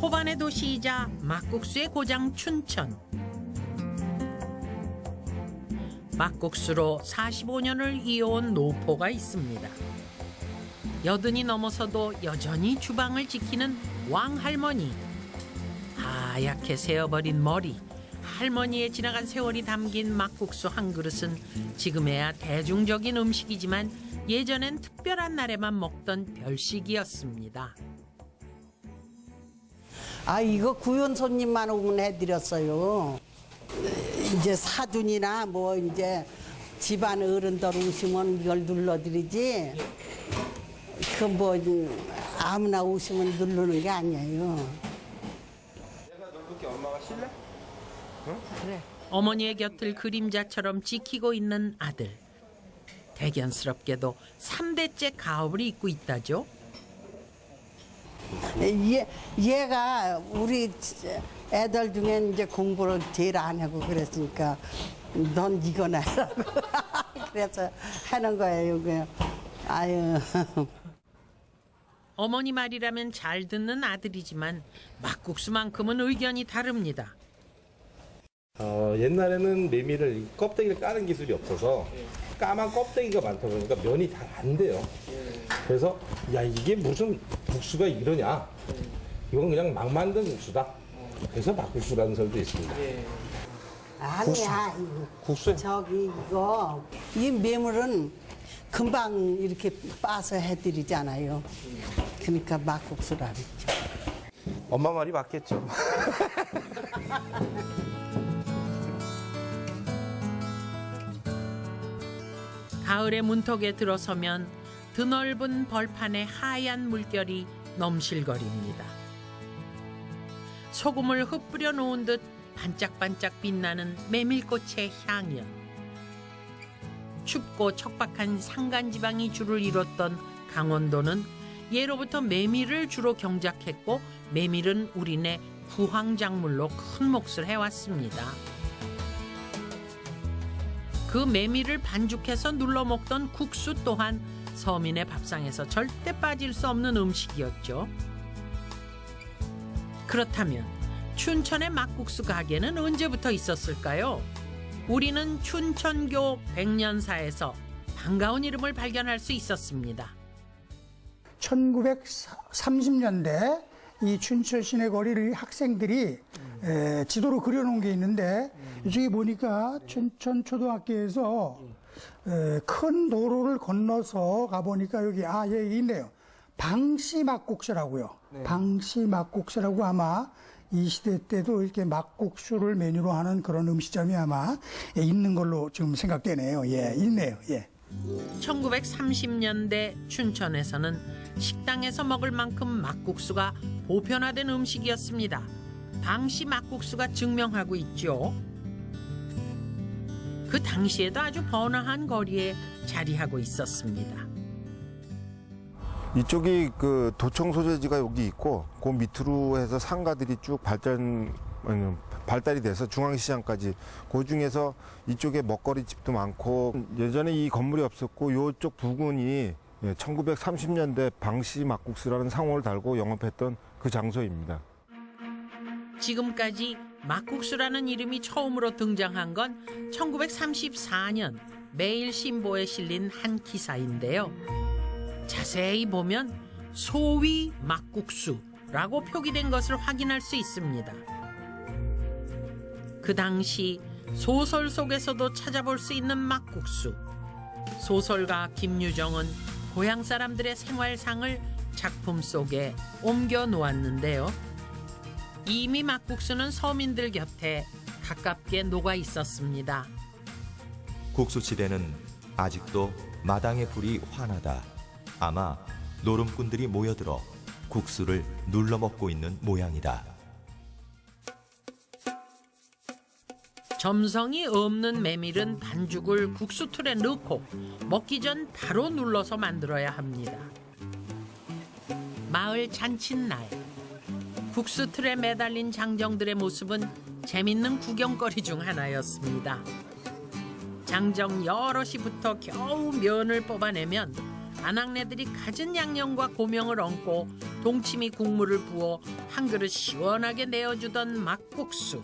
호반의 도시이자 막국수의 고장 춘천. 막국수로 45년을 이어온 노포가 있습니다. 여든이 넘어서도 여전히 주방을 지키는 왕할머니. 하얗게 새어버린 머리, 할머니의 지나간 세월이 담긴 막국수 한 그릇은 지금에야 대중적인 음식이지만 예전엔 특별한 날에만 먹던 별식이었습니다. 아, 이거 구연 손님만 오면 해드렸어요. 이제 사돈이나 뭐 이제 집안 어른들 오시면 이걸 눌러드리지. 그 뭐 아무나 오시면 누르는 게 아니에요. 내가 누를게 엄마가 실래? 응? 그래. 어머니의 곁을 그림자처럼 지키고 있는 아들. 대견스럽게도 3대째 가업을 잇고 있다죠. 얘가 우리 애들 중에 이제 공부를 제일 안 하고 그랬으니까 넌 이거나 해라고. 그래서 하는 거예요. 그냥. 아유. 어머니 말이라면 잘 듣는 아들이지만 막국수만큼은 의견이 다릅니다. 옛날에는 메밀을 껍데기를 까는 기술이 없어서 까만 껍데기가 많다 보니까 면이 잘 안 돼요. 그래서 야, 이게 무슨 국수가 이러냐? 이건 그냥 막 만든 국수다. 그래서 막국수라는 설도 있습니다. 아니야. 국수? 저기 이거 이 메물은 금방 이렇게 빠서 해드리잖아요. 그러니까 막국수라 그랬죠. 엄마 말이 맞겠죠. 가을의 문턱에 들어서면 드넓은 벌판에 하얀 물결이 넘실거립니다. 소금을 흩뿌려 놓은 듯 반짝반짝 빛나는 메밀꽃의 향연. 춥고 척박한 산간지방이 주를 이뤘던 강원도는 예로부터 메밀을 주로 경작했고 메밀은 우리네 구황작물로 큰 몫을 해왔습니다. 그 메밀을 반죽해서 눌러 먹던 국수 또한 서민의 밥상에서 절대 빠질 수 없는 음식이었죠. 그렇다면 춘천의 막국수 가게는 언제부터 있었을까요? 우리는 춘천교 백년사에서 반가운 이름을 발견할 수 있었습니다. 1930년대 이 춘천 시내 거리를 학생들이 지도로 그려놓은 게 있는데 이쪽에 보니까 춘천 초등학교에서 큰 도로를 건너서 가보니까 여기 여기 있네요. 방시 막국수라고요. 네. 방시 막국수라고 아마 이 시대 때도 이렇게 막국수를 메뉴로 하는 그런 음식점이 아마 있는 걸로 지금 생각되네요. 예, 있네요. 예. 1930년대 춘천에서는 식당에서 먹을 만큼 막국수가 보편화된 음식이었습니다. 방시 막국수가 증명하고 있죠. 그 당시에도 아주 번화한 거리에 자리하고 있었습니다. 이쪽이 그 도청 소재지가 여기 있고 그 밑으로 해서 상가들이 쭉 발달이 돼서 중앙시장까지 그 중에서 이쪽에 먹거리 집도 많고 예전에 이 건물이 없었고 이쪽 부근이 1930년대 방시 막국수라는 상호를 달고 영업했던 그 장소입니다. 지금까지 막국수라는 이름이 처음으로 등장한 건 1934년 매일신보에 실린 한 기사인데요. 자세히 보면 소위 막국수라고 표기된 것을 확인할 수 있습니다. 그 당시 소설 속에서도 찾아볼 수 있는 막국수. 소설가 김유정은 고향 사람들의 생활상을 작품 속에 옮겨 놓았는데요. 이미 막국수는 서민들 곁에 가깝게 녹아 있었습니다. 국수집에는 아직도 마당의 불이 환하다. 아마 노름꾼들이 모여들어 국수를 눌러 먹고 있는 모양이다. 점성이 없는 메밀은 반죽을 국수 틀에 넣고 먹기 전 바로 눌러서 만들어야 합니다. 마을 잔칫날 국수 틀에 매달린 장정들의 모습은 재밌는 구경거리 중 하나였습니다. 장정 여럿이부터 겨우 면을 뽑아내면 아낙네들이 갖은 양념과 고명을 얹고 동치미 국물을 부어 한 그릇 시원하게 내어주던 막국수.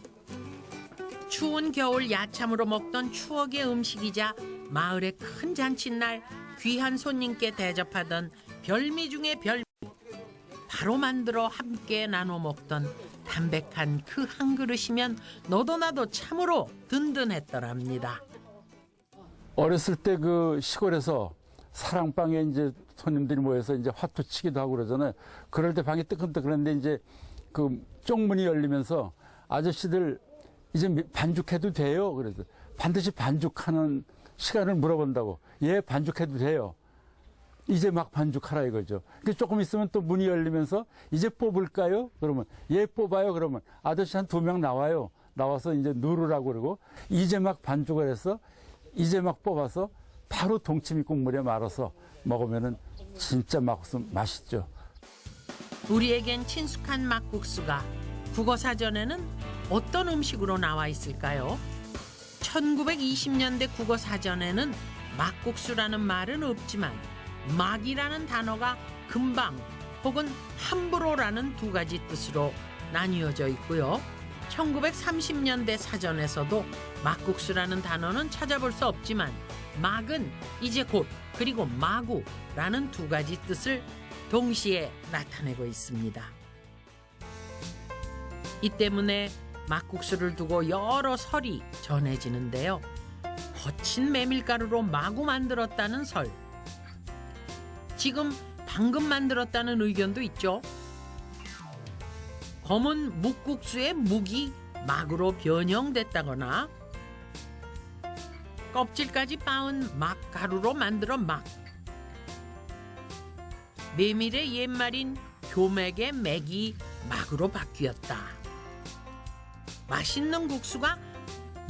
추운 겨울 야참으로 먹던 추억의 음식이자 마을의 큰 잔칫날 귀한 손님께 대접하던 별미 중의 별미. 바로 만들어 함께 나눠 먹던 담백한 그 한 그릇이면 너도 나도 참으로 든든했더랍니다. 어렸을 때 그 시골에서 사랑방에 이제 손님들이 모여서 이제 화투 치기도 하고 그러잖아요. 그럴 때 방이 뜨끈뜨끈한데 이제 그 쪽문이 열리면서 아저씨들 이제 반죽해도 돼요. 그래서 반드시 반죽하는 시간을 물어본다고. 예, 반죽해도 돼요. 이제 막 반죽하라 이거죠. 조금 있으면 또 문이 열리면서 이제 뽑을까요? 그러면 예, 뽑아요. 그러면 아저씨 한 2명 나와요. 나와서 이제 누르라고 그러고 이제 막 반죽을 해서 이제 막 뽑아서 바로 동치미 국물에 말아서 먹으면은 진짜 맛있죠. 우리에겐 친숙한 막국수가 국어사전에는 어떤 음식으로 나와 있을까요? 1920년대 국어사전에는 막국수라는 말은 없지만 막이라는 단어가 금방 혹은 함부로라는 두 가지 뜻으로 나뉘어져 있고요. 1930년대 사전에서도 막국수라는 단어는 찾아볼 수 없지만 막은 이제 곧 그리고 마구라는 두 가지 뜻을 동시에 나타내고 있습니다. 이 때문에 막국수를 두고 여러 설이 전해지는데요. 거친 메밀가루로 마구 만들었다는 설. 지금 방금 만들었다는 의견도 있죠. 검은 묵국수의 묵이 막으로 변형됐다거나 껍질까지 빻은 막가루로 만들어 막. 메밀의 옛말인 교맥의 맥이 막으로 바뀌었다. 맛있는 국수가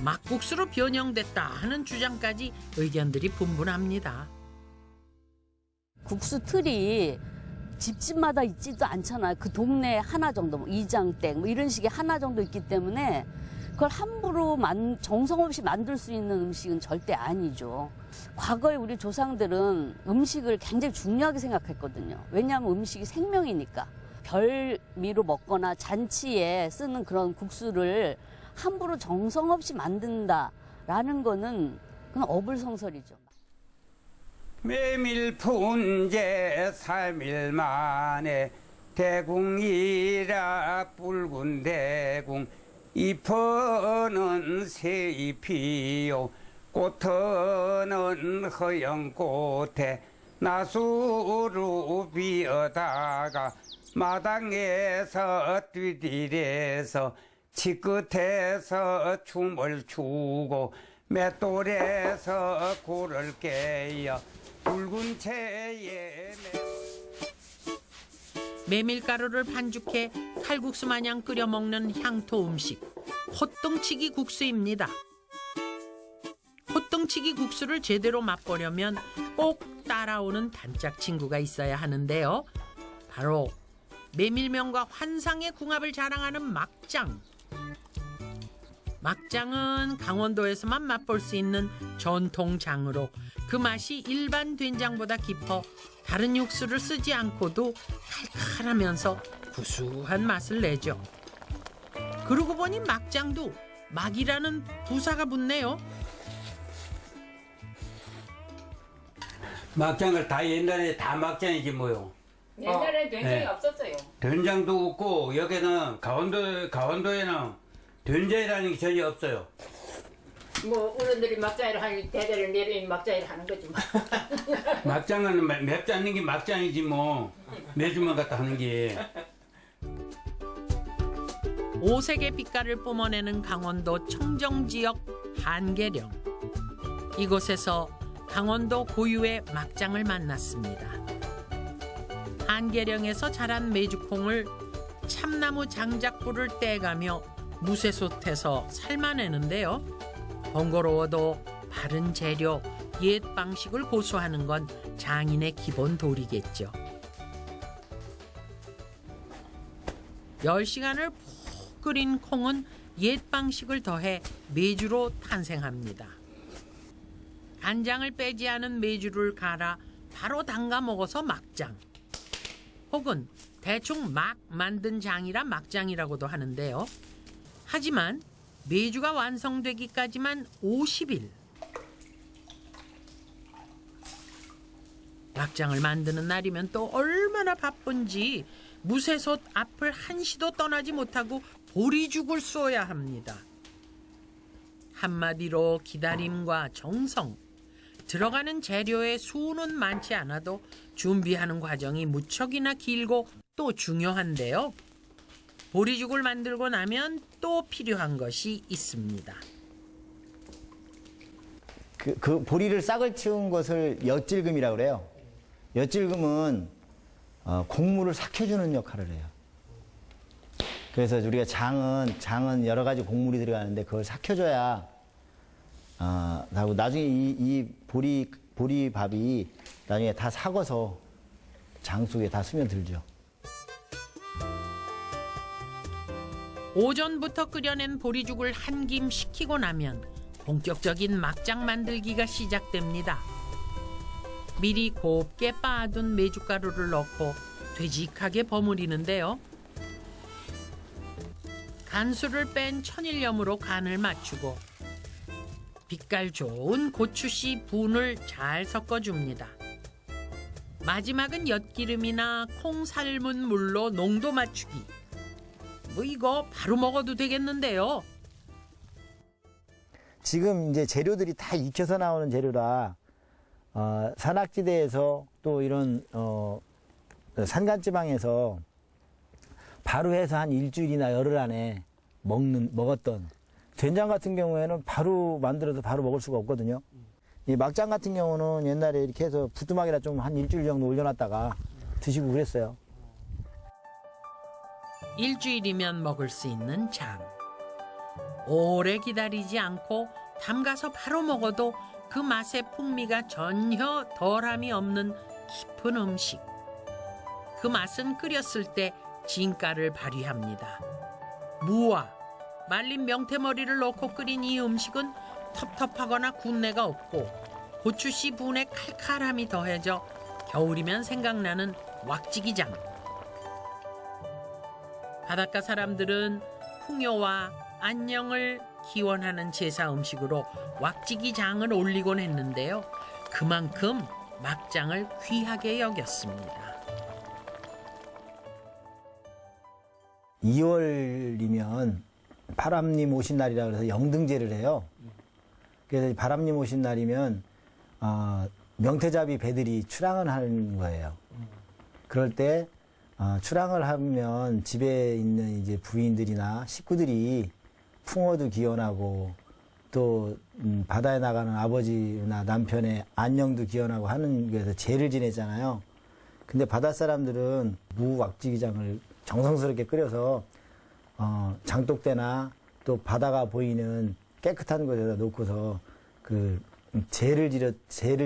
막국수로 변형됐다 하는 주장까지 의견들이 분분합니다. 국수 틀이 집집마다 있지도 않잖아요. 그 동네에 하나 정도, 이장댁 이런 식의 하나 정도 있기 때문에 그걸 함부로 정성 없이 만들 수 있는 음식은 절대 아니죠. 과거에 우리 조상들은 음식을 굉장히 중요하게 생각했거든요. 왜냐하면 음식이 생명이니까. 별미로 먹거나 잔치에 쓰는 그런 국수를 함부로 정성 없이 만든다라는 거는 그냥 어불성설이죠. 메밀 푼제 3일 만에 대궁이라 붉은 대궁 잎은 새잎이요 꽃은 허영꽃에 나수로 비어다가 마당에서 뛰디래서 치끝에서 춤을 추고 맷돌에서 굴을 깨여 붉은 채에 메밀가루를 반죽해 칼국수 마냥 끓여 먹는 향토 음식 호똥치기 국수입니다. 호똥치기 국수를 제대로 맛보려면 꼭 따라오는 단짝 친구가 있어야 하는데요. 바로 메밀면과 환상의 궁합을 자랑하는 막장. 막장은 강원도에서만 맛볼 수 있는 전통장으로 그 맛이 일반 된장보다 깊어 다른 육수를 쓰지 않고도 칼칼하면서 구수한 맛을 내죠. 그러고 보니 막장도 막이라는 부사가 붙네요. 막장을 다 옛날에 다 막장이지 뭐요. 옛날에 된장이 없었어요. 된장도 없고 여기는 강원도에는 된장이라는 게 전혀 없어요. 뭐 어른들이 막장을 하니 대대를 내리 막장을 하는 거지 뭐. 막장은 맵지 않는 게 막장이지 뭐 매주만 갖다 하는 게. 오색의 빛깔을 뿜어내는 강원도 청정지역 한계령. 이곳에서 강원도 고유의 막장을 만났습니다. 한계령에서 자란 메주콩을 참나무 장작불을 떼가며 무쇠솥에서 삶아내는데요. 번거로워도 바른 재료, 옛 방식을 고수하는 건 장인의 기본 도리겠죠. 10시간을 푹 끓인 콩은 옛 방식을 더해 메주로 탄생합니다. 간장을 빼지 않은 메주를 갈아 바로 담가 먹어서 막장. 혹은 대충 막 만든 장이라 막장이라고도 하는데요. 하지만 메주가 완성되기까지만 50일. 막장을 만드는 날이면 또 얼마나 바쁜지 무쇠솥 앞을 한시도 떠나지 못하고 보리죽을 쏘야 합니다. 한마디로 기다림과 정성. 들어가는 재료의 수는 많지 않아도 준비하는 과정이 무척이나 길고 또 중요한데요. 보리죽을 만들고 나면 또 필요한 것이 있습니다. 그 보리를 싹을 틔운 것을 엿질금이라고 그래요. 엿질금은 곡물을 삭혀주는 역할을 해요. 그래서 우리가 장은 여러 가지 곡물이 들어가는데 그걸 삭혀줘야 하고 나중에 이 보리밥이 나중에 다 삭아서 장 속에 다 스며들죠. 오전부터 끓여낸 보리죽을 한 김 식히고 나면 본격적인 막장 만들기가 시작됩니다. 미리 곱게 빻아둔 메주가루를 넣고 되직하게 버무리는데요. 간수를 뺀 천일염으로 간을 맞추고 빛깔 좋은 고추씨 분을 잘 섞어줍니다. 마지막은 엿기름이나 콩 삶은 물로 농도 맞추기. 뭐 이거 바로 먹어도 되겠는데요. 지금 이제 재료들이 다 익혀서 나오는 재료라 산악지대에서 또 이런 산간지방에서 바로 해서 한 일주일이나 열흘 안에 먹었던 된장 같은 경우에는 바로 만들어서 바로 먹을 수가 없거든요. 이 막장 같은 경우는 옛날에 이렇게 해서 부뚜막이라 좀 한 일주일 정도 올려놨다가 드시고 그랬어요. 일주일이면 먹을 수 있는 장. 오래 기다리지 않고 담가서 바로 먹어도 그 맛의 풍미가 전혀 덜함이 없는 깊은 음식. 그 맛은 끓였을 때 진가를 발휘합니다. 무와 말린 명태머리를 넣고 끓인 이 음식은 텁텁하거나 군내가 없고 고추씨 분의 칼칼함이 더해져 겨울이면 생각나는 왁지기장. 바닷가 사람들은 풍요와 안녕을 기원하는 제사 음식으로 왁지기장을 올리곤 했는데요. 그만큼 막장을 귀하게 여겼습니다. 2월이면 바람님 오신 날이라 그래서 영등제를 해요. 그래서 바람님 오신 날이면 명태잡이 배들이 출항을 하는 거예요. 그럴 때 출항을 하면 집에 있는 이제 부인들이나 식구들이 풍어도 기원하고 또 바다에 나가는 아버지나 남편의 안녕도 기원하고 하는 거에서 제를 지내잖아요. 근데 바다 사람들은 무왁지기장을 정성스럽게 끓여서 장독대나 또 바다가 보이는 깨끗한 곳에다 놓고서 그 제를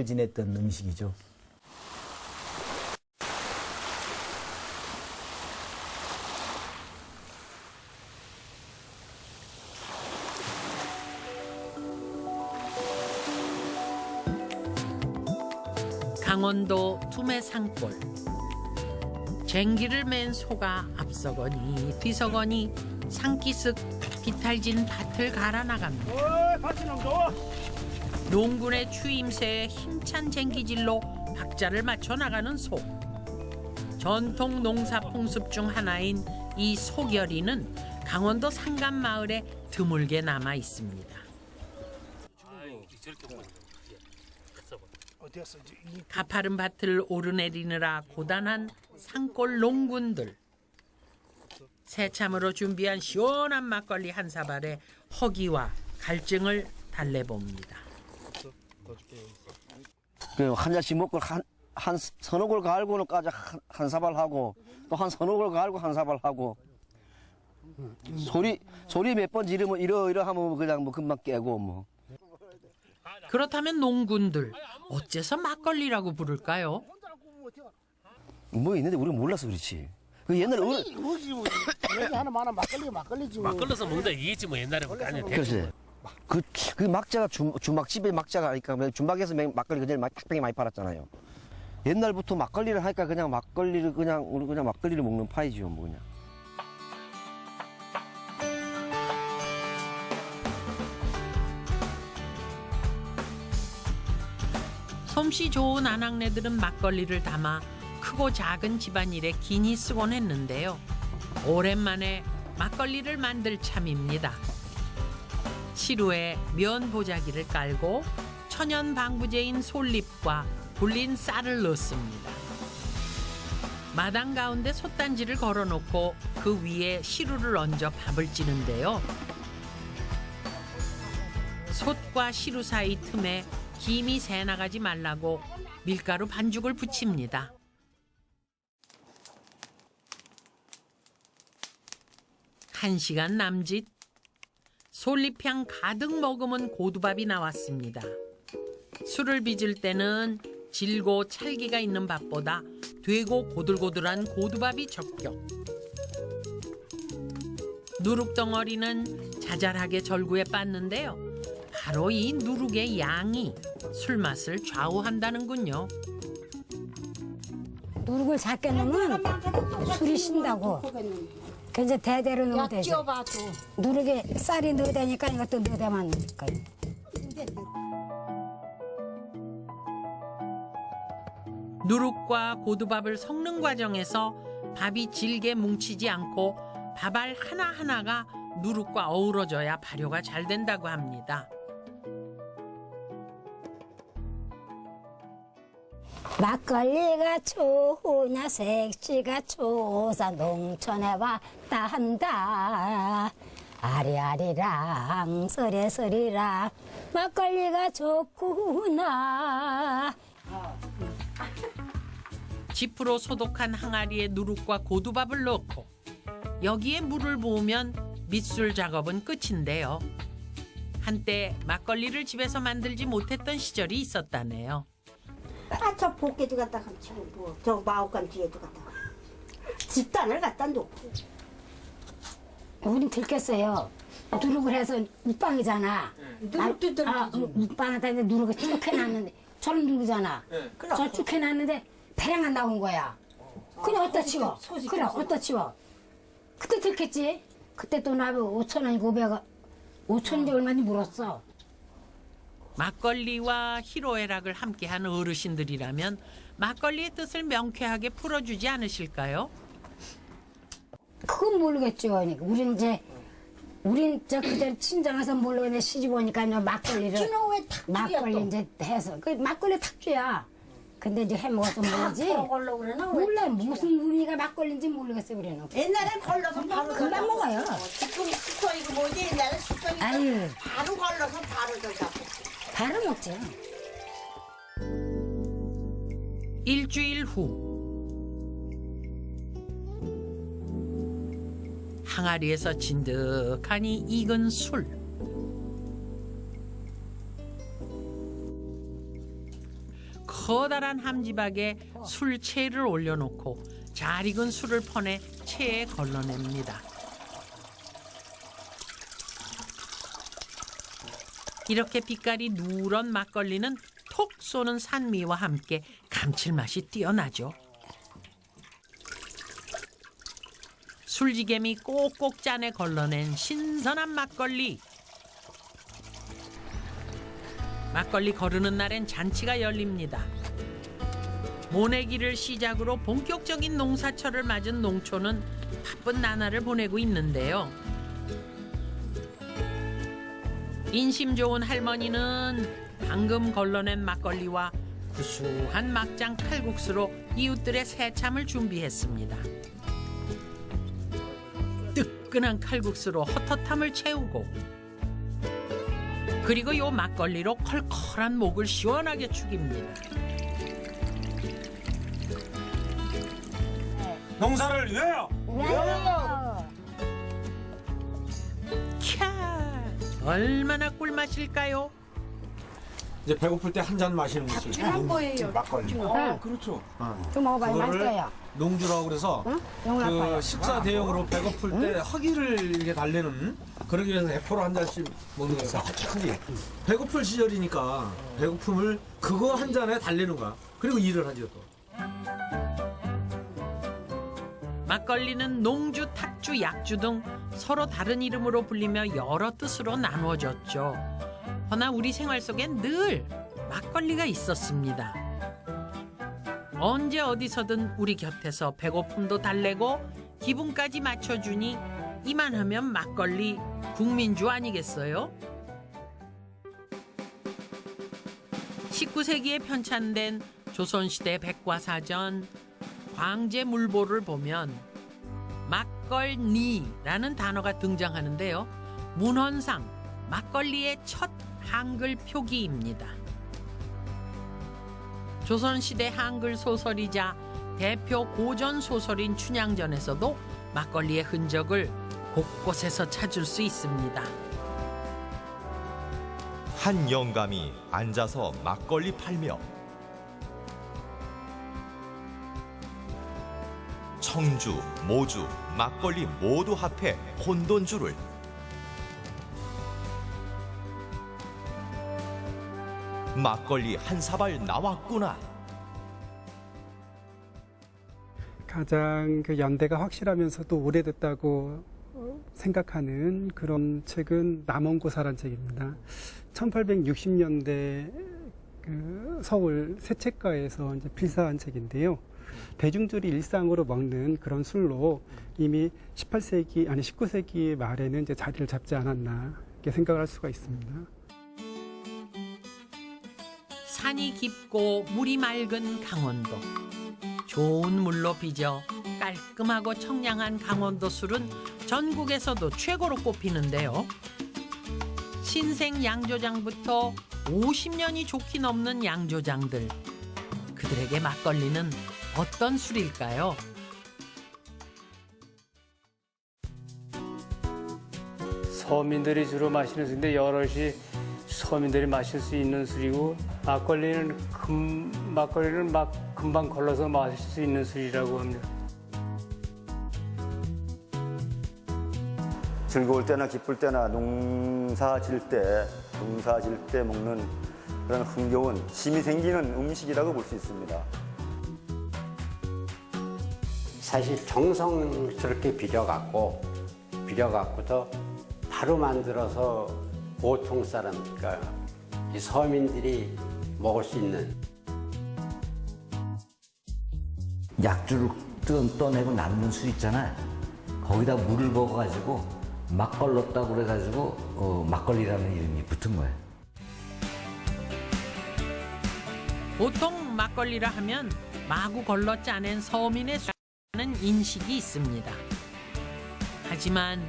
지냈던 음식이죠. 강원도 투매 산골. 쟁기를 맨 소가 앞서거니 뒤서거니 산기슭 비탈진 밭을 갈아 나갑니다. 농군의 추임새에 힘찬 쟁기질로 박자를 맞춰 나가는 소. 전통 농사 풍습 중 하나인 이 소결이는 강원도 산간 마을에 드물게 남아 있습니다. 가파른 밭을 오르내리느라 고단한 산골 농군들. 새참으로 준비한 시원한 막걸리 한 사발에 허기와 갈증을 달래봅니다. 한 잔씩 먹고 한 서너 골 갈고는 까지 한 사발 하고 또 한 서너 골 갈고 한 사발 하고 소리 몇 번 지르면 이러하면 그냥 뭐 금방 깨고 뭐. 그렇다면 농군들 어째서 막걸리라고 부를까요? 뭐 있는데 우리가 몰라서 그렇지. 그 옛날에 여기 하나 많아 막걸리지 뭐. 막걸리서 먹는다 이겠지 뭐 옛날에 아니. 그렇지. 그 막자가 주막집의 막자가 아니까 주막에서 막걸리 그전에 탁병이 많이 팔았잖아요. 옛날부터 막걸리를 하니까 그냥 막걸리를 우리 그냥 막걸리를 먹는 파이지요, 뭐 그냥. 솜씨 좋은 아낙네들은 막걸리를 담아 크고 작은 집안일에 기니 쓰곤 했는데요. 오랜만에 막걸리를 만들 참입니다. 시루에 면 보자기를 깔고 천연 방부제인 솔잎과 불린 쌀을 넣습니다. 마당 가운데 솥단지를 걸어놓고 그 위에 시루를 얹어 밥을 찌는데요. 솥과 시루 사이 틈에 김이 새나가지 말라고 밀가루 반죽을 붙입니다. 한 시간 남짓 솔잎향 가득 머금은 고두밥이 나왔습니다. 술을 빚을 때는 질고 찰기가 있는 밥보다 되고 고들고들한 고두밥이 적격. 누룩덩어리는 자잘하게 절구에 빻는데요. 바로 이 누룩의 양이 술맛을 좌우한다는군요. 누룩을 작게 넣으면 술이 신다고. 그래서 대대로 넣으면 되지. 누룩에 쌀이 넣어대니까 이것도 넣어대만 넣을까. 누룩과 고두밥을 섞는 과정에서 밥이 질게 뭉치지 않고 밥알 하나하나가 누룩과 어우러져야 발효가 잘 된다고 합니다. 막걸리가 좋으냐 색시가 좋아서 농촌에 왔다 한다. 아리아리랑 서리서리랑 막걸리가 좋구나. 지프로 소독한 항아리에 누룩과 고두밥을 넣고 여기에 물을 부으면 밑술 작업은 끝인데요. 한때 막걸리를 집에서 만들지 못했던 시절이 있었다네요. 저 볶게도 갖다가 저 마옥간 뒤에도 갖다가 집단을 갖다 놓고. 우린 들켰어요. 누룩을 해서 묵방이잖아. 누룩도 들어가지. 묵방에다 이제 누룩을 쭉 해놨는데 저런 누룩이잖아. 저 쭉 해놨는데 배량안 나온 거야. 그냥 어디다 치워. 그래 어디다 치워. 그때 들켰지. 그때 또 나면 5,000원이고 500원. 5,000원인데 얼마인지 물었어. 막걸리와 희로애락을 함께한 어르신들이라면 막걸리의 뜻을 명쾌하게 풀어주지 않으실까요? 그건 모르겠죠. 그러니까 우린 저 그때 친정에서 모르겠는데 시집 오니까 막걸리를 막걸리 이제 해서 그 막걸리 탁주야. 근데 이제 해 먹어서 모르지. 몰라 무슨 의미가 막걸리인지 모르겠어 우리는. 옛날엔 걸러서 바로 금방 먹어요. 지금 숙성 이거 뭐지? 옛날에 숙성 이거 아유. 바로 걸러서 바로 저기다. 바로 먹지. 일주일 후 항아리에서 진득하니 익은 술. 커다란 함지박에 술체를 올려놓고 잘 익은 술을 퍼내 체에 걸러냅니다. 이렇게 빛깔이 누런 막걸리는 톡 쏘는 산미와 함께 감칠맛이 뛰어나죠. 술지개미 꼭꼭 잔에 걸러낸 신선한 막걸리. 막걸리 거르는 날엔 잔치가 열립니다. 모내기를 시작으로 본격적인 농사철을 맞은 농촌은 바쁜 나날을 보내고 있는데요. 인심 좋은 할머니는 방금 걸러낸 막걸리와 구수한 막장 칼국수로 이웃들의 새참을 준비했습니다. 뜨끈한 칼국수로 헛헛함을 채우고 그리고 요 막걸리로 컬컬한 목을 시원하게 축입니다. 농사를 위하여! 캬, 얼마나 꿀맛일까요? 이제 배고플 때 한 잔 마시는 것이 한 거예요. 막걸리. 그렇죠. 좀 먹어봐요. 맛있어요. 농주라고 그래서 영혼 아파요. 그 식사 대용으로 배고플 때 허기를 이렇게 달래는 그러기 위해서 F로 한 잔씩 먹는 거예요. 허기. 배고플 시절이니까 배고픔을 그거 한 잔에 달래는 거야. 그리고 일을 하죠 또. 막걸리는 농주, 탁주, 약주 등 서로 다른 이름으로 불리며 여러 뜻으로 나누어졌죠. 허나 우리 생활 속엔 늘 막걸리가 있었습니다. 언제 어디서든 우리 곁에서 배고픔도 달래고 기분까지 맞춰주니 이만하면 막걸리 국민주 아니겠어요? 19세기에 편찬된 조선시대 백과사전 광제물보를 보면 막걸리라는 단어가 등장하는데요. 문헌상 막걸리의 첫 한글 표기입니다. 조선시대 한글 소설이자 대표 고전 소설인 춘향전에서도 막걸리의 흔적을 곳곳에서 찾을 수 있습니다. 한 영감이 앉아서 막걸리 팔며 청주, 모주, 막걸리 모두 합해 혼돈주를 막걸리 한 사발 나왔구나. 가장 그 연대가 확실하면서도 오래됐다고 생각하는 그런 책은 남원고사란 책입니다. 1860년대 그 서울 세책가에서 이제 필사한 책인데요. 대중들이 일상으로 먹는 그런 술로 이미 19세기 말에는 이제 자리를 잡지 않았나 이렇게 생각을 할 수가 있습니다. 산이 깊고 물이 맑은 강원도. 좋은 물로 빚어 깔끔하고 청량한 강원도 술은 전국에서도 최고로 꼽히는데요. 신생 양조장부터 50년이 좋게 넘는 양조장들. 그들에게 막걸리는 어떤 술일까요? 서민들이 주로 마시는 술인데 여럿이 서민들이 마실 수 있는 술이고 막걸리는 금방 걸러서 마실 수 있는 술이라고 합니다. 즐거울 때나 기쁠 때나 농사 질 때 먹는 그런 흥겨운 힘이 생기는 음식이라고 볼 수 있습니다. 사실 정성스럽게 비려갖고서 바로 만들어서 보통 사람, 그러니까 이 서민들이 먹을 수 있는 약주를 떠내고 남는 술 있잖아. 거기다 물을 먹어가지고 막 걸렀다고 그래가지고 막걸리라는 이름이 붙은 거예요. 보통 막걸리라 하면 마구 걸러 짜낸 서민의 술이라는 인식이 있습니다. 하지만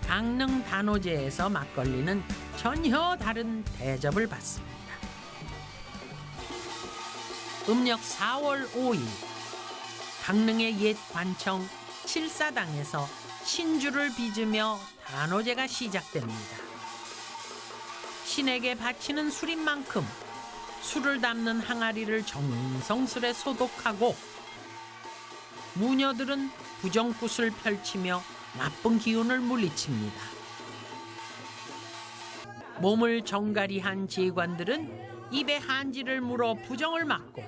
강릉 단오제에서 막걸리는 전혀 다른 대접을 받습니다. 음력 4월 5일 강릉의 옛 관청 칠사당에서 신주를 빚으며 단오제가 시작됩니다. 신에게 바치는 술인 만큼 술을 담는 항아리를 정성스레 소독하고 무녀들은 부정굿을 펼치며 나쁜 기운을 물리칩니다. 몸을 정갈이한 제관들은 입에 한지를 물어 부정을 막고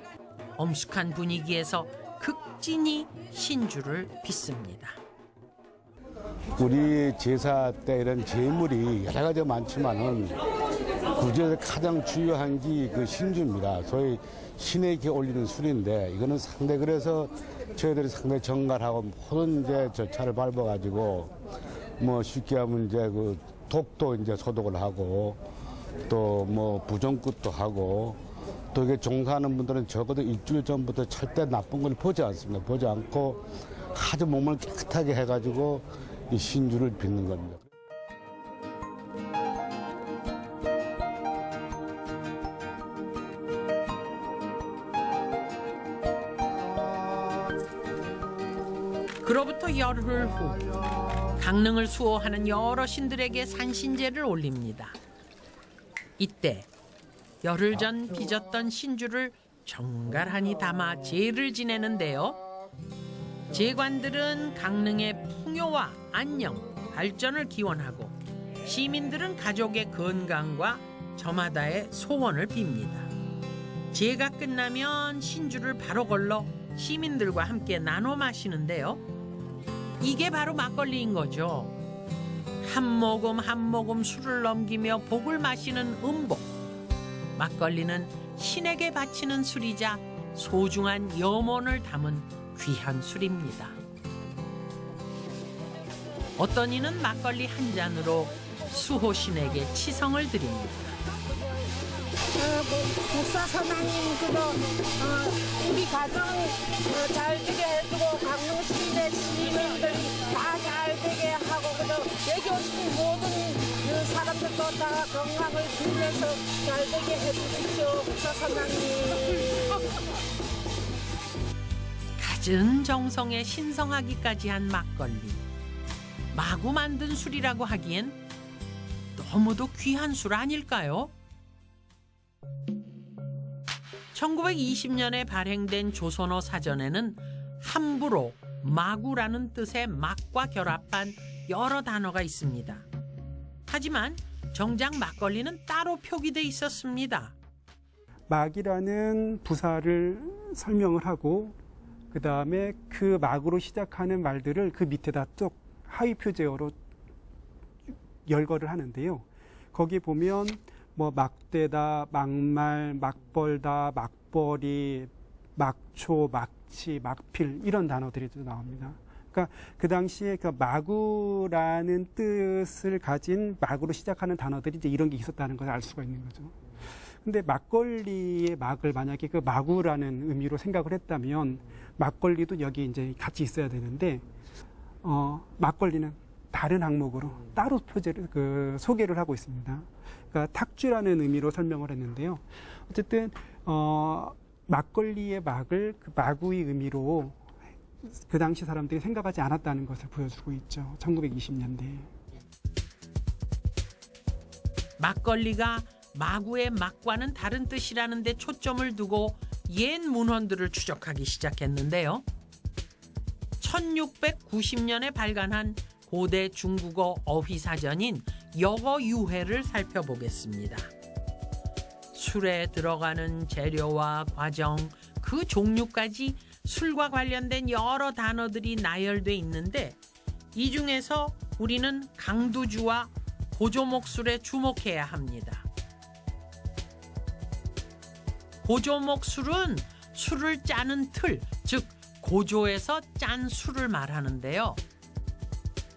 엄숙한 분위기에서 극진히 신주를 빚습니다. 우리 제사 때 이런 제물이 여러 가지가 많지만은 그중에서 가장 중요한 게 그 신주입니다. 소위 신에게 올리는 술인데 이거는 상당히 그래서 저희들이 상당히 정갈하고 모든 이제 절차를 밟아가지고 뭐 쉽게 하면 이제 그 독도 이제 소독을 하고 또 뭐 부정굿도 하고 또 이게 종사하는 분들은 적어도 일주일 전부터 절대 나쁜 걸 보지 않습니다. 보지 않고 아주 몸을 깨끗하게 해가지고 이 신주를 빚는 겁니다. 그로부터 열흘 후 강릉을 수호하는 여러 신들에게 산신제를 올립니다. 이때 열흘 전 빚었던 신주를 정갈하니 담아 제를 지내는데요. 제관들은 강릉의 풍요와 안녕, 발전을 기원하고 시민들은 가족의 건강과 저마다의 소원을 빕니다. 제가 끝나면 신주를 바로 걸러 시민들과 함께 나눠 마시는데요. 이게 바로 막걸리인 거죠. 한 모금 한 모금 술을 넘기며 복을 마시는 음복. 막걸리는 신에게 바치는 술이자 소중한 염원을 담은 귀한 술입니다. 어떤 이는 막걸리 한 잔으로 수호신에게 치성을 드립니다. 국사선왕님 우리 가정 잘 되게 해주고 강릉 시내 시민들이 다 잘 되게 하고 여기 오신 모든 사람들도 다 건강을 빌면서 잘 되게 해주십시오. 국사선왕님. 갖은 정성에 신성하기까지 한 막걸리. 마구 만든 술이라고 하기엔 너무도 귀한 술 아닐까요? 1920년에 발행된 조선어 사전에는 함부로 마구라는 뜻의 막과 결합한 여러 단어가 있습니다. 하지만 정작 막걸리는 따로 표기돼 있었습니다. 막이라는 부사를 설명을 하고 그 다음에 그 막으로 시작하는 말들을 그 밑에다 쭉 하위 표제어로 열거를 하는데요. 거기 보면 뭐 막대다, 막말, 막벌다, 막벌이, 막초, 막치, 막필 이런 단어들이 나옵니다. 그러니까 그 당시에 그 마구라는 뜻을 가진 막으로 시작하는 단어들이 이제 이런 게 있었다는 걸 알 수가 있는 거죠. 근데 막걸리의 막을 만약에 그 마구라는 의미로 생각을 했다면 막걸리도 여기 이제 같이 있어야 되는데 막걸리는 다른 항목으로 따로 소개를 하고 있습니다. 그러니까 탁주라는 의미로 설명을 했는데요. 어쨌든 막걸리의 막을 그 마구의 의미로 그 당시 사람들이 생각하지 않았다는 것을 보여주고 있죠. 1920년대에. 막걸리가 마구의 막과는 다른 뜻이라는 데 초점을 두고 옛 문헌들을 추적하기 시작했는데요. 1690년에 발간한 고대 중국어 어휘사전인 역어유해를 살펴보겠습니다. 술에 들어가는 재료와 과정, 그 종류까지 술과 관련된 여러 단어들이 나열돼 있는데 이 중에서 우리는 강두주와 고조목술에 주목해야 합니다. 고조목술은 술을 짜는 틀, 즉 고조에서 짠 술을 말하는데요.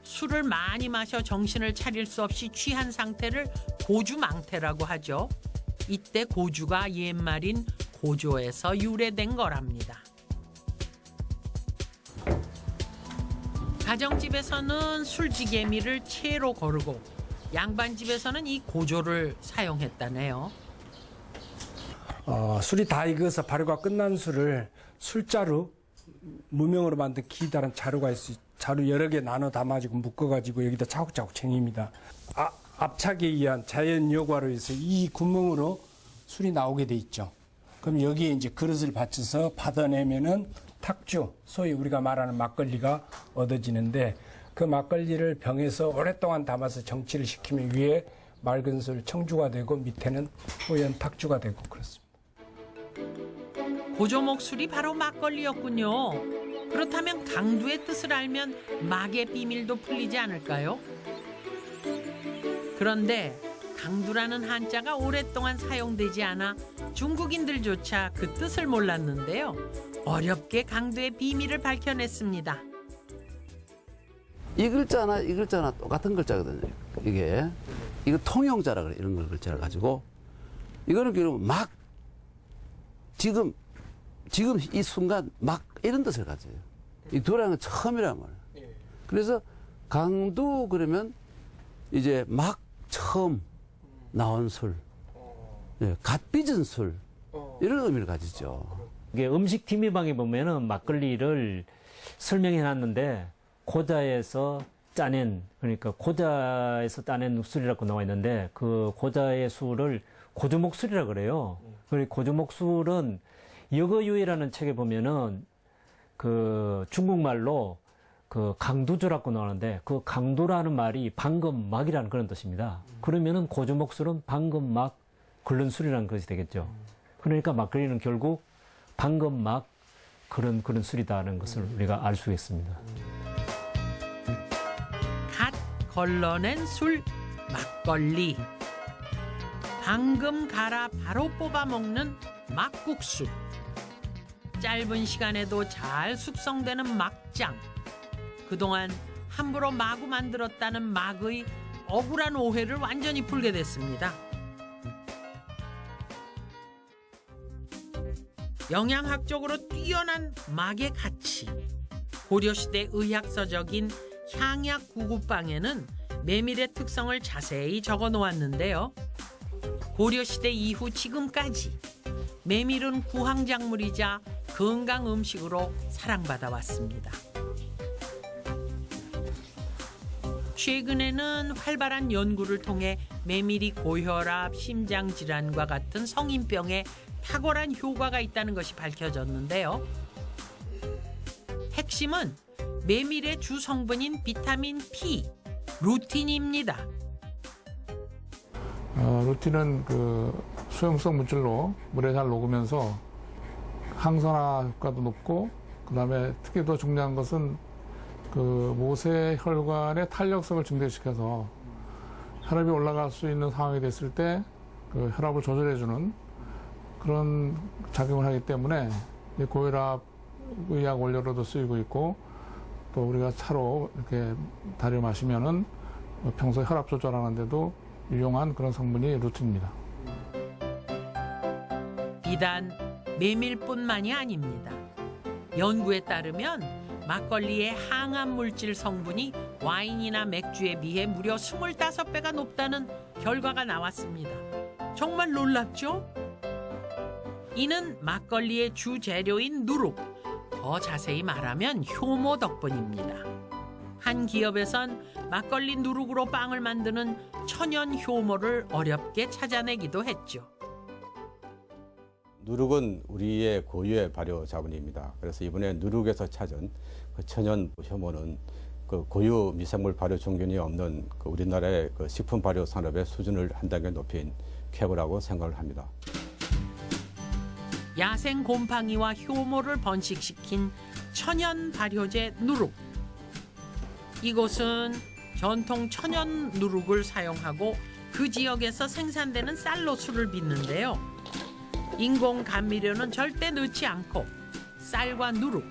술을 많이 마셔 정신을 차릴 수 없이 취한 상태를 고주망태라고 하죠. 이때 고주가 옛말인 고조에서 유래된 거랍니다. 가정집에서는 술지개미를 채로 거르고 양반집에서는 이 고조를 사용했다네요. 술이 다 익어서 발효가 끝난 술을 술자루, 무명으로 만든 기다란 자루가 있어요. 자루 여러 개 나눠 담아지고 묶어가지고 여기다 차곡차곡 쟁입니다. 압착에 의한 자연 요과로 해서 이 구멍으로 술이 나오게 돼 있죠. 그럼 여기에 이제 그릇을 받쳐서 받아내면은 탁주, 소위 우리가 말하는 막걸리가 얻어지는데 그 막걸리를 병에서 오랫동안 담아서 정치를 시키면 위에 맑은 술 청주가 되고 밑에는 호연 탁주가 되고 그렇습니다. 고조목술이 바로 막걸리였군요. 그렇다면 강두의 뜻을 알면 막의 비밀도 풀리지 않을까요? 그런데 강두라는 한자가 오랫동안 사용되지 않아 중국인들조차 그 뜻을 몰랐는데요. 어렵게 강두의 비밀을 밝혀냈습니다. 이 글자나 이 글자나 똑같은 글자거든요. 이거 통용자라 그래. 이런 걸 글자를 가지고 이거는 결국 막 지금 이 순간 막 이런 뜻을 가져요. 이 두라는 처음이란 말이에요. 그래서 강두 그러면 이제 막 처음 나온 술, 갓 빚은 술 이런 의미를 가지죠. 이게 음식 디미방에 보면은 막걸리를 설명해 놨는데 고자에서 짜낸, 그러니까 고자에서 따낸 술이라고 나와 있는데 그 고자의 술을 고조목술이라고 그래요. 그리고 고조목술은 역어유해라는 책에 보면은 그 중국말로 그 강두주라고 나오는데 그 강두라는 말이 방금 막이라는 그런 뜻입니다. 그러면은 고조목술은 방금 막 끓는 술이라는 것이 되겠죠. 그러니까 막걸리는 결국 방금 막 그런 술이다는 것을 우리가 알 수 있습니다. 걸러낸 술 막걸리. 방금 갈아 바로 뽑아 먹는 막국수. 짧은 시간에도 잘 숙성되는 막장. 그동안 함부로 마구 만들었다는 막의 억울한 오해를 완전히 풀게 됐습니다. 영양학적으로 뛰어난 막의 가치. 고려시대 의학서적인 향약구구빵에는 메밀의 특성을 자세히 적어 놓았는데요. 고려시대 이후 지금까지 메밀은 구황작물이자 건강 음식으로 사랑받아 왔습니다. 최근에는 활발한 연구를 통해 메밀이 고혈압, 심장질환과 같은 성인병에 탁월한 효과가 있다는 것이 밝혀졌는데요. 핵심은 메밀의 주 성분인 비타민 P, 루틴입니다. 루틴은 그 수용성 물질로 물에 잘 녹으면서 항산화 효과도 높고, 그다음에 특히 더 중요한 것은 그 모세 혈관의 탄력성을 증대시켜서 혈압이 올라갈 수 있는 상황이 됐을 때 그 혈압을 조절해주는 그런 작용을 하기 때문에 고혈압 의약 원료로도 쓰이고 있고, 또 우리가 차로 이렇게 달여 마시면은 평소 혈압 조절하는데도 유용한 그런 성분이 루틴입니다. 비단 메밀뿐만이 아닙니다. 연구에 따르면 막걸리의 항암 물질 성분이 와인이나 맥주에 비해 무려 25배가 높다는 결과가 나왔습니다. 정말 놀랍죠? 이는 막걸리의 주 재료인 누룩, 더 자세히 말하면 효모 덕분입니다. 한 기업에선 막걸리 누룩으로 빵을 만드는 천연 효모를 어렵게 찾아내기도 했죠. 누룩은 우리의 고유의 발효 자원입니다. 그래서 이번에 누룩에서 찾은 그 천연 효모는 그 고유 미생물 발효 종균이 없는 그 우리나라의 그 식품 발효 산업의 수준을 한 단계 높인 쾌거라고 생각을 합니다. 야생 곰팡이와 효모를 번식시킨 천연 발효제 누룩. 이곳은 전통 천연 누룩을 사용하고 그 지역에서 생산되는 쌀로 술을 빚는데요. 인공 감미료는 절대 넣지 않고 쌀과 누룩,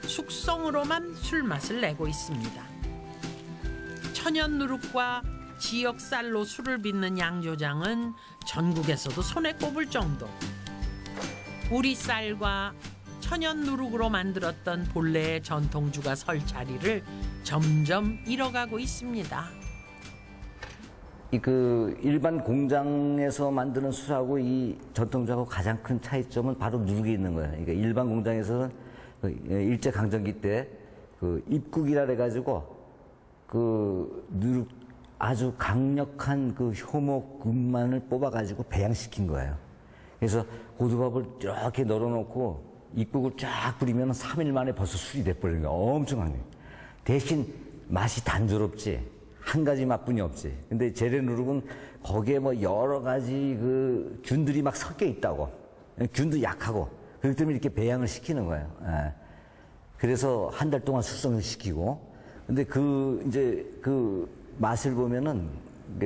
숙성으로만 술맛을 내고 있습니다. 천연 누룩과 지역 쌀로 술을 빚는 양조장은 전국에서도 손에 꼽을 정도. 우리 쌀과 천연 누룩으로 만들었던 본래의 전통주가 설 자리를 점점 잃어가고 있습니다. 그 일반 공장에서 만드는 술하고 이 전통주하고 가장 큰 차이점은 바로 누룩이 있는 거예요. 그러니까 일반 공장에서는 일제 강점기 때 그 입국이라 해가지고 그 누룩 아주 강력한 그 효모균만을 뽑아가지고 배양시킨 거예요. 그래서 고두밥을 이렇게 널어놓고 입국을 쫙 뿌리면 3일 만에 벌써 술이 돼버리는 거예요. 엄청난 거예요. 대신 맛이 단조롭지. 한 가지 맛뿐이 없지. 근데 재래 누룩은 거기에 뭐 여러 가지 그 균들이 막 섞여 있다고. 균도 약하고. 그렇기 때문에 이렇게 배양을 시키는 거예요. 예. 그래서 한 달 동안 숙성을 시키고. 근데 이제 그 맛을 보면은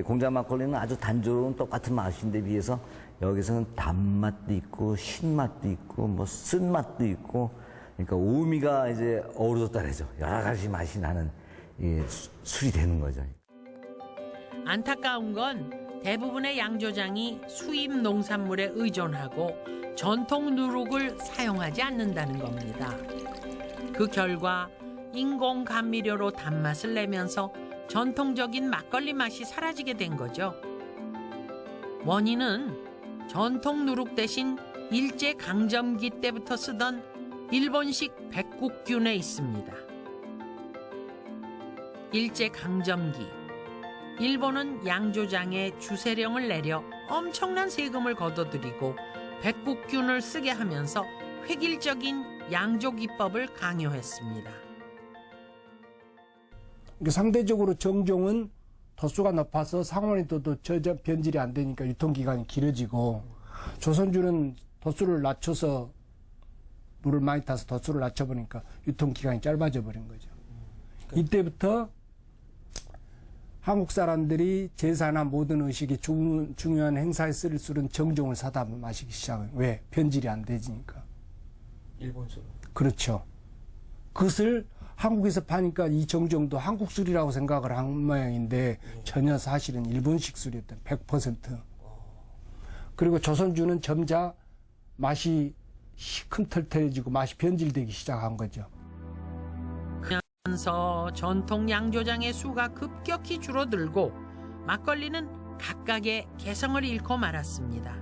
공장 막걸리는 아주 단조로운 똑같은 맛인데 비해서 여기서는 단맛도 있고 신맛도 있고 뭐 쓴맛도 있고, 그러니까 오미가 이제 어우러졌다 그러죠. 여러 가지 맛이 나는 술이 되는 거죠. 안타까운 건 대부분의 양조장이 수입 농산물에 의존하고 전통 누룩을 사용하지 않는다는 겁니다. 그 결과 인공 감미료로 단맛을 내면서 전통적인 막걸리 맛이 사라지게 된 거죠. 원인은 전통 누룩 대신 일제 강점기 때부터 쓰던 일본식 백국균에 있습니다. 일제 강점기, 일본은 양조장에 주세령을 내려 엄청난 세금을 거둬들이고 백국균을 쓰게 하면서 획일적인 양조 기법을 강요했습니다. 상대적으로 정종은 도수가 높아서 상온에 둬도 변질이 안 되니까 유통기간이 길어지고, 조선주는 도수를 낮춰서 물을 많이 타서 도수를 낮춰버리니까 유통기간이 짧아져 버린 거죠. 이때부터 한국 사람들이 제사나 모든 의식이 중요한 행사에 쓸 술은 정종을 사다 마시기 시작해요. 왜? 변질이 안 되지니까. 일본 술. 그렇죠. 그것을 한국에서 파니까 이 정종도 한국 술이라고 생각을 한 모양인데 전혀 사실은 일본식 술이었던 100%. 그리고 조선주는 점자 맛이 시큼털털해지고 맛이 변질되기 시작한 거죠. 그러면서 전통 양조장의 수가 급격히 줄어들고 막걸리는 각각의 개성을 잃고 말았습니다.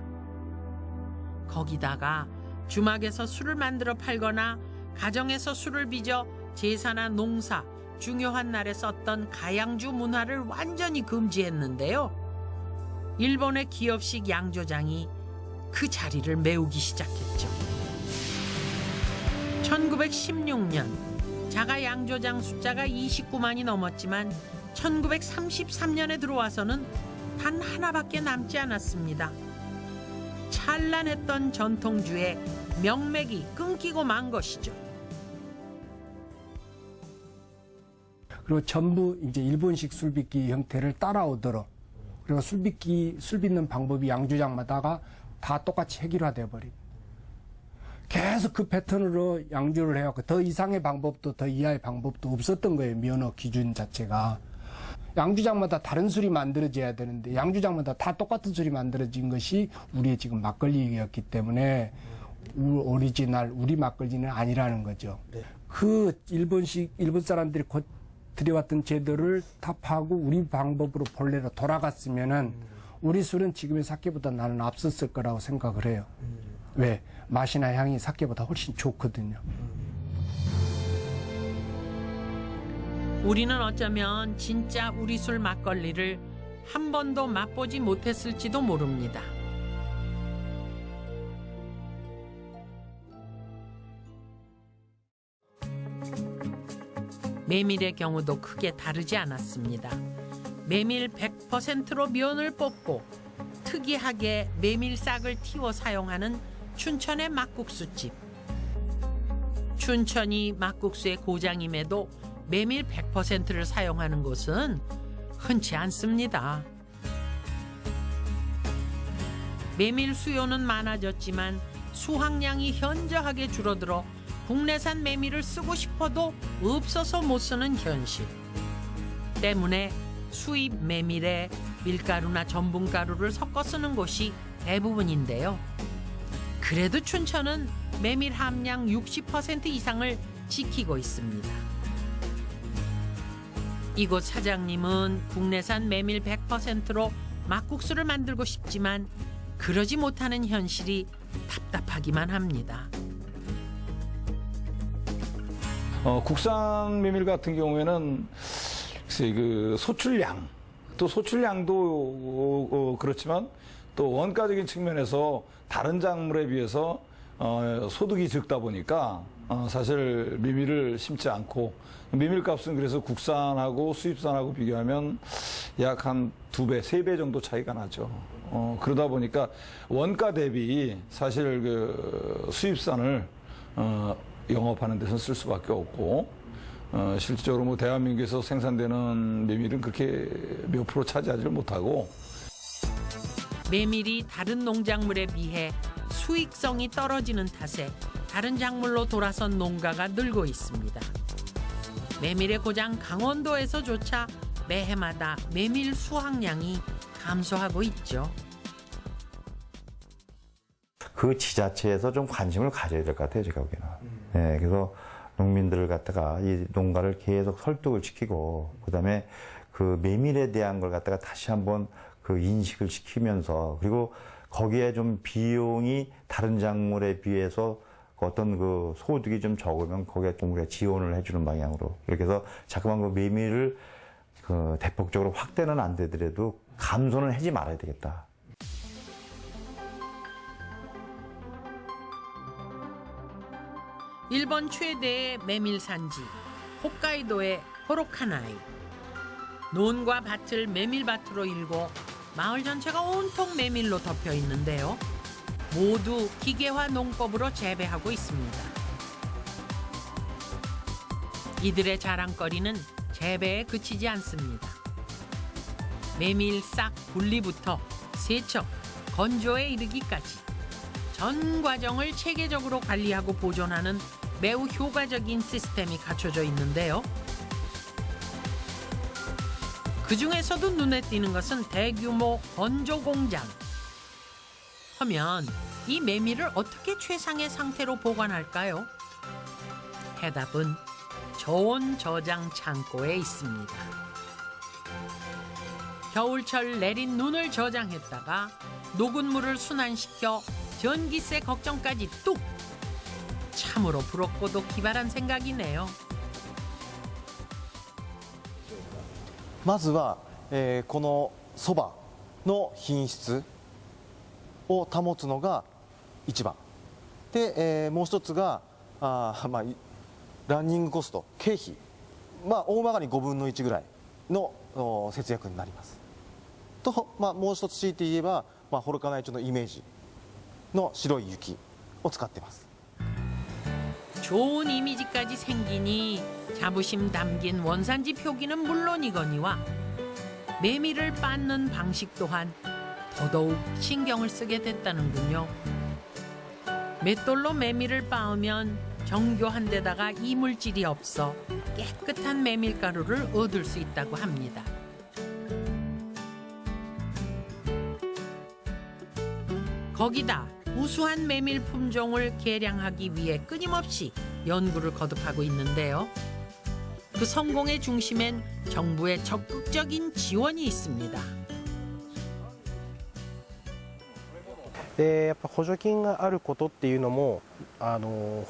거기다가 주막에서 술을 만들어 팔거나 가정에서 술을 빚어 제사나 농사, 중요한 날에 썼던 가양주 문화를 완전히 금지했는데요. 일본의 기업식 양조장이 그 자리를 메우기 시작했죠. 1916년 자가 양조장 숫자가 29만이 넘었지만 1933년에 들어와서는 단 하나밖에 남지 않았습니다. 찬란했던 전통주의 명맥이 끊기고 만 것이죠. 그리고 전부 이제 일본식 술빚기 형태를 따라오도록, 그리고 술 빚는 방법이 양조장마다가 다 똑같이 획일화되어 버립니다. 계속 그 패턴으로 양조를 해왔고 더 이상의 방법도 더 이하의 방법도 없었던 거예요. 면허 기준 자체가. 양주장마다 다른 술이 만들어져야 되는데 양주장마다 다 똑같은 술이 만들어진 것이 우리의 지금 막걸리였기 때문에 오리지널 우리 막걸리는 아니라는 거죠. 그 일본 사람들이 들여왔던 제도를 타파하고 우리 방법으로 본래로 돌아갔으면은 우리 술은 지금의 사케보다 나는 앞섰을 거라고 생각을 해요. 왜? 맛이나 향이 사케보다 훨씬 좋거든요. 우리는 어쩌면 진짜 우리 술 막걸리를 한 번도 맛보지 못했을지도 모릅니다. 메밀의 경우도 크게 다르지 않았습니다. 메밀 100%로 면을 뽑고 특이하게 메밀싹을 틔워 사용하는 춘천의 막국수집. 춘천이 막국수의 고장임에도 메밀 100%를 사용하는 곳은 흔치 않습니다. 메밀 수요는 많아졌지만 수확량이 현저하게 줄어들어 국내산 메밀을 쓰고 싶어도 없어서 못 쓰는 현실. 때문에 수입 메밀에 밀가루나 전분가루를 섞어 쓰는 곳이 대부분인데요. 그래도 춘천은 메밀 함량 60% 이상을 지키고 있습니다. 이곳 사장님은 국내산 메밀 100%로 막국수를 만들고 싶지만 그러지 못하는 현실이 답답하기만 합니다. 국산 메밀 같은 경우에는 그 소출량, 또 소출량도 그렇지만 또 원가적인 측면에서 다른 작물에 비해서 소득이 적다 보니까 사실 메밀을 심지 않고 메밀값은 그래서 국산하고 수입산하고 비교하면 약 한 2배, 3배 정도 차이가 나죠. 그러다 보니까 원가 대비 사실 그 수입산을 영업하는 데서는 쓸 수밖에 없고 실질적으로 뭐 대한민국에서 생산되는 메밀은 그렇게 몇 프로 차지하지 못하고 메밀이 다른 농작물에 비해 수익성이 떨어지는 탓에 다른 작물로 돌아선 농가가 늘고 있습니다. 메밀의 고장 강원도에서조차 매해마다 메밀 수확량이 감소하고 있죠. 그 지자체에서 좀 관심을 가져야 될 것 같아요, 제가 보기에는. 네, 그래서 농민들을 갖다가 이 농가를 계속 설득을 시키고, 그 다음에 그 메밀에 대한 걸 갖다가 다시 한번 그 인식을 시키면서, 그리고 거기에 좀 비용이 다른 작물에 비해서 어떤 그 소득이 좀 적으면 거기에 좀 우리가 지원을 해주는 방향으로. 이렇게 해서 자꾸만 그 메밀을 그 대폭적으로 확대는 안 되더라도 감소는 하지 말아야 되겠다. 일본 최대의 메밀 산지 홋카이도의 호로카나이. 논과 밭을 메밀밭으로 일고 마을 전체가 온통 메밀로 덮여 있는데요. 모두 기계화 농법으로 재배하고 있습니다. 이들의 자랑거리는 재배에 그치지 않습니다. 메밀 싹 분리부터 세척, 건조에 이르기까지 전 과정을 체계적으로 관리하고 보존하는 매우 효과적인 시스템이 갖춰져 있는데요. 그중에서도 눈에 띄는 것은 대규모 건조 공장. 하면 이 메밀을 어떻게 최상의 상태로 보관할까요? 해답은 저온 저장 창고에 있습니다. 겨울철 내린 눈을 저장했다가 녹은 물을 순환시켜 전기세 걱정까지 뚝! 참으로 부럽고도 기발한 생각이네요. まずは、このそばの品質を保つのが一番で、もう一つがランニングコスト経費、大まかに5分の1ぐらいの節約になりますと、もう一つ強いて言えば、幌加内町のイメージの白い雪を使ってます。 좋은 이미지까지 생기니 자부심 담긴 원산지 표기는 물론이거니와 메밀을 빻는 방식 또한 더더욱 신경을 쓰게 됐다는군요. 맷돌로 메밀을 빻으면 정교한 데다가 이물질이 없어 깨끗한 메밀가루를 얻을 수 있다고 합니다. 거기다 우수한 메밀 품종을 개량하기 위해 끊임없이 연구를 거듭하고 있는데요. 그 성공의 중심엔 정부의 적극적인 지원이 있습니다. やっぱ補助金があることっていうのも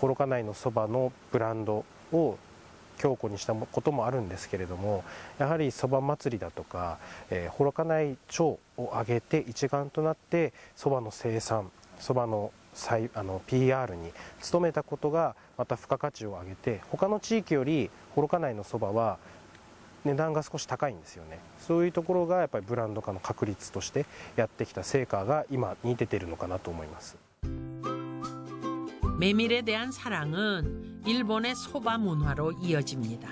幌加内のそばのブランドを強固にしたこともあるんですけれども、やはりそば祭りだとか幌加内町を挙げて一丸となってそばの生産、そばのPR に努めたことがまた付加価値を上げて、他の地域より幌加内のそばは値段が少し高いんですよね。そういうところがやっぱりブランド化の確立としてやってきた成果が今に出ているのかなと思います。 메밀에 대한 사랑은 일본의 소바 문화로 이어집니다.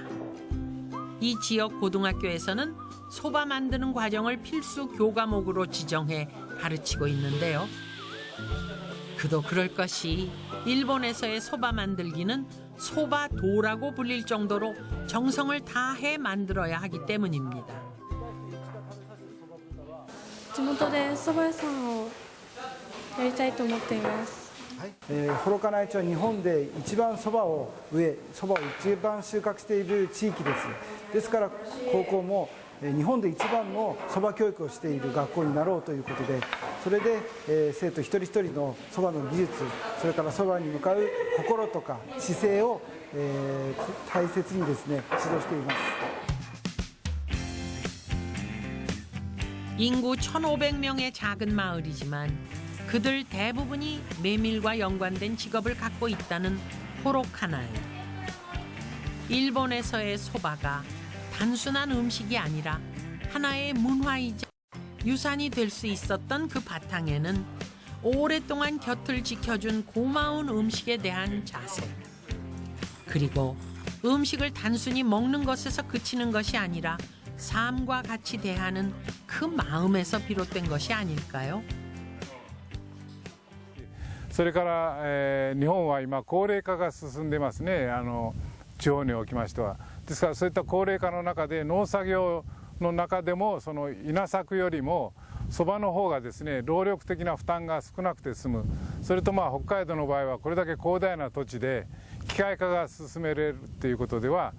이 지역 고등학교에서는 소바 만드는 과정을 필수 교과목으로 지정해 가르치고 있는데요. 그도 그럴 것이 일본에서의 소바 만들기는 소바도라고 불릴 정도로 정성을 다해 만들어야 하기 때문입니다. 地元で蕎麦屋さんをやりたいと思っています。 幌加内町は日本で一番そばを一番収穫している地域です。ですから高校も日本で一番のそば教育をしている学校になろうということで、それで生徒一人一人のそばの技術、それからそばに向かう心とか姿勢を大切にですね指導しています。 인구 1,500명의 작은 마을이지만 그들 대부분이 메밀과 연관된 직업을 갖고 있다는 호로카나이. 일본에서의 소바가 단순한 음식이 아니라 하나의 문화이자 유산이 될 수 있었던 그 바탕에는 오랫동안 곁을 지켜준 고마운 음식에 대한 자세. 그리고 음식을 단순히 먹는 것에서 그치는 것이 아니라 삶과 같이 대하는 그 마음에서 비롯된 것이 아닐까요? それから、日本は今高齢化が進んでますね、地方におきましては。ですからそういった高齢化の中で農作業の中でもその稲作よりもそばの方がですね労力的な負担が少なくて済む。それと北海道の場合はこれだけ広大な土地で機械化が進められるということでは、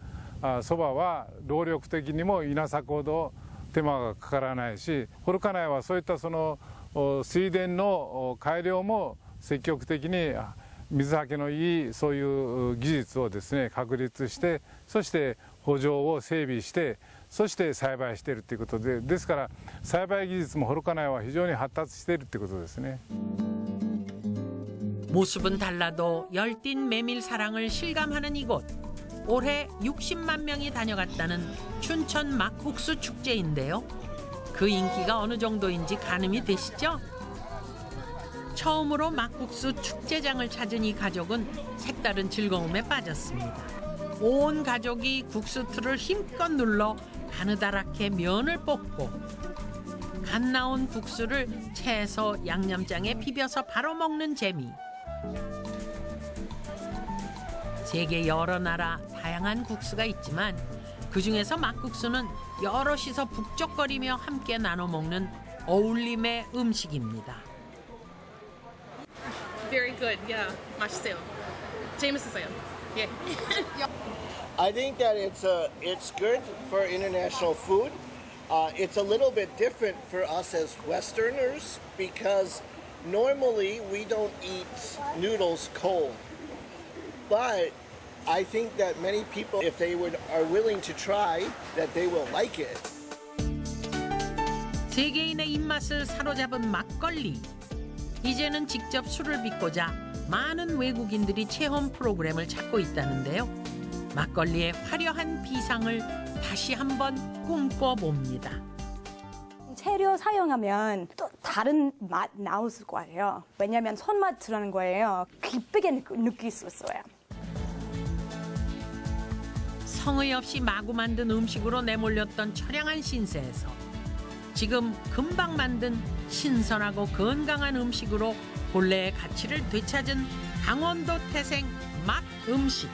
そばは労力的にも稲作ほど手間がかからないし、幌加内はそういったその水田の改良も積極的に水はけのいいそういう技術をですね確立して、そして圃場を整備して、そして栽培しているということで、ですから栽培技術も幌加内は非常に発達しているということですね。 모습은 달라도 열띤 메밀 사랑을 실감하는 이곳. 올해 60만 명이 다녀갔다는 춘천 막국수 축제인데요. 그 인기가 어느 정도인지 가늠이 되시죠? 처음으로 막국수 축제장을 찾은 이 가족은 색다른 즐거움에 빠졌습니다. 온 가족이 국수 틀을 힘껏 눌러 가느다랗게 면을 뽑고 갓 나온 국수를 채소 양념장에 비벼서 바로 먹는 재미. 세계 여러 나라 다양한 국수가 있지만 그중에서 막국수는 여럿이서 북적거리며 함께 나눠 먹는 어울림의 음식입니다. Very good. Yeah, 맛있어요. 재밌었어요. Yeah. I think that it's good for international food. It's a little bit different for us as Westerners because normally we don't eat noodles cold. But I think that many people, if they are willing to try, that they will like it. 세계인의 입맛을 사로잡은 막걸리. 이제는 직접 술을 빚고자 많은 외국인들이 체험 프로그램을 찾고 있다는데요. 막걸리의 화려한 비상을 다시 한번 꿈꿔봅니다. 재료 사용하면 또 다른 맛 나올 거예요. 왜냐하면 손맛 들어가는 거예요. 기쁘게 느낄 수 있어요. 성의 없이 마구 만든 음식으로 내몰렸던 처량한 신세에서 지금 금방 만든 신선하고 건강한 음식으로 본래의 가치를 되찾은 강원도 태생 맛 음식.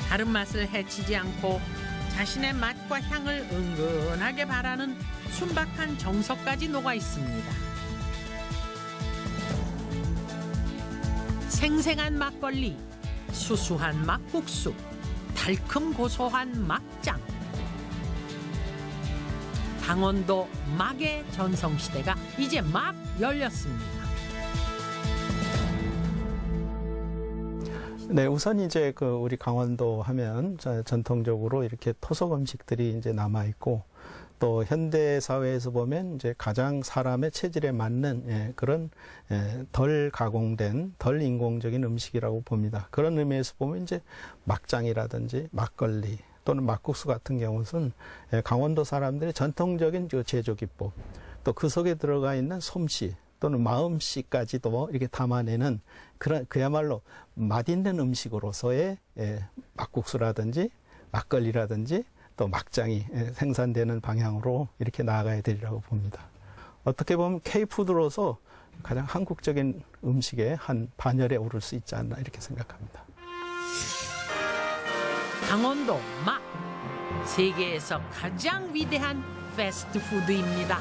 다른 맛을 해치지 않고 자신의 맛과 향을 은근하게 바라는 순박한 정서까지 녹아 있습니다. 생생한 막걸리, 수수한 막국수, 달콤 고소한 막장. 강원도 막의 전성시대가 이제 막 열렸습니다. 네, 우선 이제 우리 강원도 하면 전통적으로 이렇게 토속 음식들이 이제 남아 있고 또 현대 사회에서 보면 이제 가장 사람의 체질에 맞는 그런 덜 가공된 덜 인공적인 음식이라고 봅니다. 그런 의미에서 보면 이제 막장이라든지 막걸리 또는 막국수 같은 경우는 강원도 사람들의 전통적인 제조 기법, 또 그 속에 들어가 있는 솜씨 또는 마음씨까지도 이렇게 담아내는 그런 그야말로 맛있는 음식으로서의 막국수라든지 막걸리라든지 또 막장이 생산되는 방향으로 이렇게 나아가야 되리라고 봅니다. 어떻게 보면 K푸드로서 가장 한국적인 음식의 한 반열에 오를 수 있지 않나 이렇게 생각합니다. 강원도 막, 세계에서 가장 위대한 패스트푸드입니다.